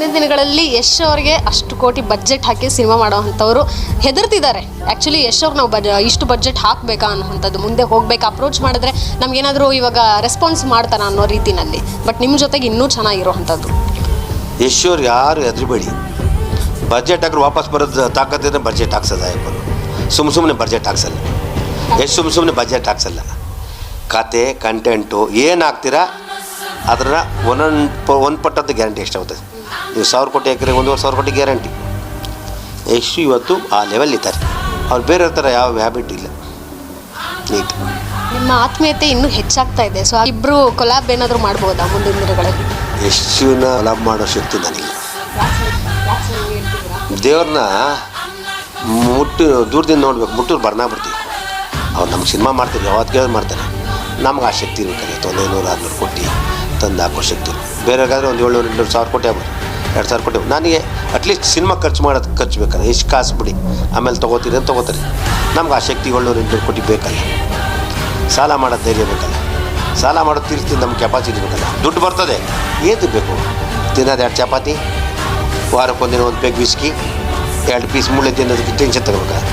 ಮುಂದಿನ ದಿನಗಳಲ್ಲಿ ಯಶ್ ಅವರಿಗೆ ಅಷ್ಟು ಕೋಟಿ ಬಡ್ಜೆಟ್ ಹಾಕಿ ಸಿನಿಮಾ ಮಾಡೋವಂಥವ್ರು ಹೆದರ್ತಿದ್ದಾರೆ. ಆ್ಯಕ್ಚುಲಿ ಯಶ್ ಅವ್ರು ನಾವು ಇಷ್ಟು ಬಡ್ಜೆಟ್ ಹಾಕಬೇಕಾ ಅನ್ನೋವಂಥದ್ದು, ಮುಂದೆ ಹೋಗ್ಬೇಕು ಅಪ್ರೋಚ್ ಮಾಡಿದ್ರೆ ನಮಗೇನಾದರೂ ಇವಾಗ ರೆಸ್ಪಾನ್ಸ್ ಮಾಡ್ತಾರ ಅನ್ನೋ ರೀತಿನಲ್ಲಿ. ಬಟ್ ನಿಮ್ಮ ಜೊತೆಗೆ ಇನ್ನೂ ಚೆನ್ನಾಗಿರೋವಂಥದ್ದು. ಯಶ್ ಅವ್ರು ಯಾರು ಹೆದರಬೇಡಿ, ಬಡ್ಜೆಟ್ ಹಾಕಿದ್ರೆ ವಾಪಸ್ ಬರೋದು ತಾಕತ್ತಿದ್ರೆ ಬಡ್ಜೆಟ್ ಹಾಕ್ಸೋದು ಆಯ್ತು. ಸುಮ್ಮನೆ ಬಡ್ಜೆಟ್ ಹಾಕ್ಸಲ್ಲ. ಎಷ್ಟು ಸುಮ್ಮನೆ ಬಡ್ಜೆಟ್ ಹಾಕ್ಸಲ್ಲ. ಕತೆ ಕಂಟೆಂಟು ಏನು ಹಾಕ್ತೀರಾ ಅದರ ಒಂದು ಪಟ್ಟದ್ದು ಗ್ಯಾರಂಟಿ ಎಷ್ಟಾಗ್ತದೆ. ನೀವು 1000 ಕೋಟಿ ಹಾಕಿದ್ರೆ 1,500 ಕೋಟಿ ಗ್ಯಾರಂಟಿ. ಎಷ್ಟು ಇವತ್ತು ಆ ಲೆವೆಲ್ ಇದ್ದಾರೆ. ಅವ್ರು ಬೇರೆ ಥರ ಯಾವ ಹ್ಯಾಬಿಟ್ ಇಲ್ಲ. ನೀಟ್ ನಿಮ್ಮ ಆತ್ಮೀಯತೆ ಇನ್ನೂ ಹೆಚ್ಚಾಗ್ತಾ ಇದೆ. ಸೊ ಇಬ್ಬರು ಕೊಲಾಬ್ ಏನಾದರೂ ಮಾಡ್ಬೋದಾ ಮುಂದಿನ ದಿನಗಳಲ್ಲಿ? ಯಶುನ ಕೊಲಾಬ್ ಮಾಡೋ ಶಕ್ತಿ ನನಗಿಲ್ಲ. ದೇವ್ರನ್ನ ದೂರದಿಂದ ನೋಡ್ಬೇಕು, ಮುಟ್ಟೂರು ಬರ್ತೀವಿ. ಅವ್ರು ನಮ್ಗೆ ಸಿನಿಮಾ ಮಾಡ್ತೀವಿ, ಯಾವತ್ತಿಗೆ ಮಾಡ್ತಾರೆ. ನಮ್ಗೆ ಆ ಶಕ್ತಿ ಇರ್ಬೇಕಾದ್ರೆ 500-600 ಕೋಟಿ ತಂದು ಹಾಕೋ ಶಕ್ತಿ. ಬೇರೆಗಾದ್ರೆ ಒಂದು 700-800 ಕೋಟಿ ಆಗ್ಬೋದು, 2,000 ಕೋಟಿ. ನನಗೆ ಅಟ್ಲೀಸ್ಟ್ ಸಿನಿಮಾ ಖರ್ಚು ಬೇಕಲ್ಲ. ಎಷ್ಟು ಕಾಸು ಬಿಡಿ ಆಮೇಲೆ ತೊಗೋತೀರಿ ಅಂತ ತೊಗೋತಾರೆ. ನಮ್ಗೆ ಆ ಶಕ್ತಿ 700-800 ಕೋಟಿ ಬೇಕಲ್ಲ. ಸಾಲ ಮಾಡೋದು ಧೈರ್ಯ ಬೇಕಲ್ಲ. ಸಾಲ ಮಾಡೋದು ತೀರಿಸ್ತೀನಿ, ನಮ್ಮ ಕೆಪಾಸಿಟಿ ಬೇಕಲ್ಲ. ದುಡ್ಡು ಬರ್ತದೆ, ಏನು ಬೇಕು? ತಿನ್ನೋದು 2 ಚಪಾತಿ, ವಾರಕ್ಕೊಂದಿನ 1 ಪೆಗ್ ವಿಸ್ಕಿ, 2 ಪೀಸ್ ಮುಳ್ಳೆ ತಿನ್ನೋದಕ್ಕೆ ಟೆನ್ಷನ್ ತಗೋಬೇಕಲ್ಲ.